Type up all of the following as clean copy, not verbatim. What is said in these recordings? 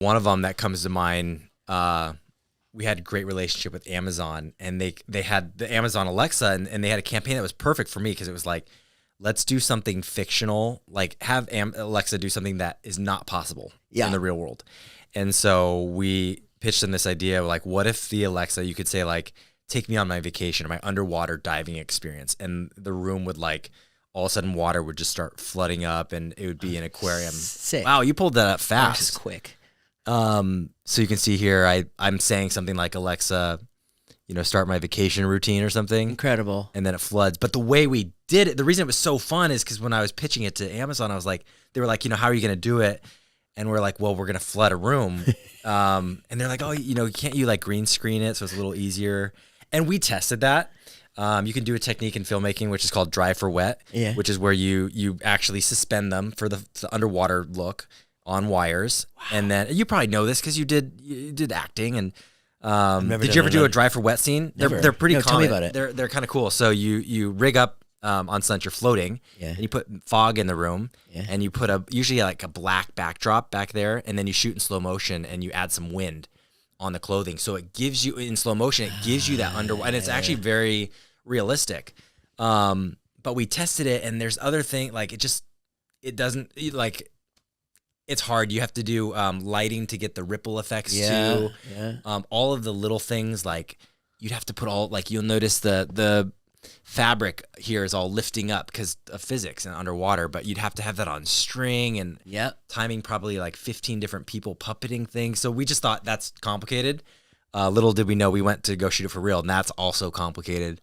One of them that comes to mind, we had a great relationship with Amazon, and they had the Amazon Alexa, and they had a campaign that was perfect for me because it was like, let's do something fictional, like have Alexa do something that is not possible in the real world. And so we pitched them this idea of like, what if the Alexa, you could say like, take me on my vacation or my underwater diving experience, and the room would like, all of a sudden water would just start flooding up, and it would be an aquarium. Sick. Wow, you pulled that up fast. That was quick. So you can see here, I'm saying something like, Alexa, start my vacation routine or something. Incredible. And then it floods. But the way we did it, the reason it was so fun is because when I was pitching it to Amazon, I was like, they were like, how are you going to do it? And we're like, well, we're going to flood a room. And they're like, oh, can't you like green screen it so it's a little easier? And we tested that. You can do a technique in filmmaking, which is called dry for wet, which is where you actually suspend them for the underwater look on wires. Wow. And then you probably know this because you did acting. And did you ever do a dry for wet scene? They're pretty common. Tell me about it. They're kind of cool. So you rig up on stunt, you're floating, and you put fog in the room, and you put usually like a black backdrop back there, and then you shoot in slow motion, and you add some wind on the clothing. So it gives you, in slow motion, it gives you that underwater, and it's actually very realistic. But we tested it, and there's other thing, like it doesn't, like, it's hard. You have to do lighting to get the ripple effects too. Yeah. All of the little things, like you'd have to put all, like you'll notice the fabric here is all lifting up because of physics and underwater, but you'd have to have that on string and timing, probably like 15 different people puppeting things. So we just thought that's complicated. Little did we know we went to go shoot it for real, and that's also complicated.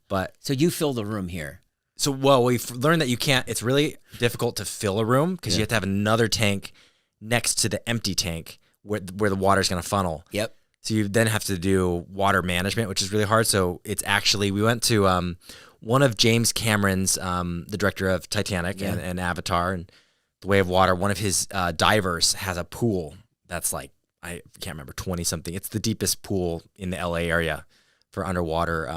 But so you fill the room here. So, well, we've learned that you can't, it's really difficult to fill a room because you have to have another tank next to the empty tank where the water's going to funnel. Yep. So you then have to do water management, which is really hard. So it's actually, we went to one of James Cameron's, the director of Titanic and Avatar and The Way of Water, one of his divers has a pool that's like, I can't remember, 20 something. It's the deepest pool in the LA area for underwater,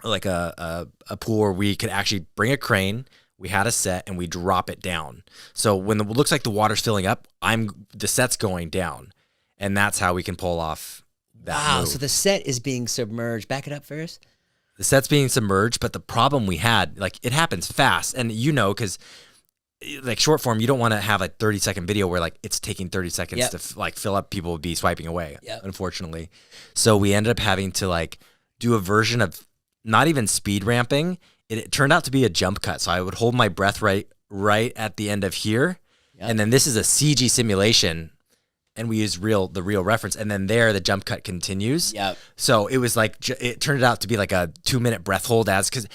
like a pool where we could actually bring a crane. We had a set and we drop it down. So when it looks like the water's filling up, the set's going down. And that's how we can pull off that move. So the set is being submerged. Back it up first. The set's being submerged, but the problem we had, like, it happens fast. And because like short form, you don't want to have a 30-second video where like it's taking 30 seconds to like fill up. People would be swiping away, unfortunately. So we ended up having to like do a version of not even speed ramping. It turned out to be a jump cut. So I would hold my breath right at the end of here. And then this is a CG simulation. And we use the real reference, and then the jump cut continues. Yep. So it was like, it turned out to be like a 2-minute breath hold because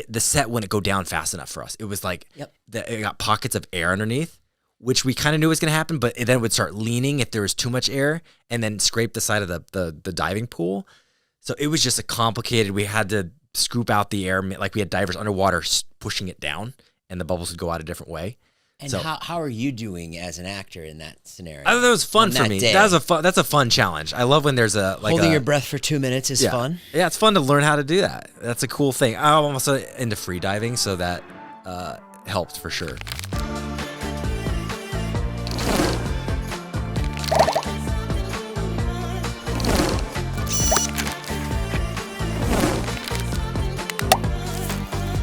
the set wouldn't go down fast enough for us. It was like, it got pockets of air underneath, which we kind of knew was going to happen, but then it would start leaning if there was too much air and then scrape the side of the diving pool. So it was just a complicated, we had to scoop out the air, like we had divers underwater pushing it down, and the bubbles would go out a different way. And so, how are you doing as an actor in that scenario? I thought that was fun for me. That's a fun challenge. I love when there's holding your breath for 2 minutes is fun. Yeah, it's fun to learn how to do that. That's a cool thing. I'm also into free diving, so that helped for sure.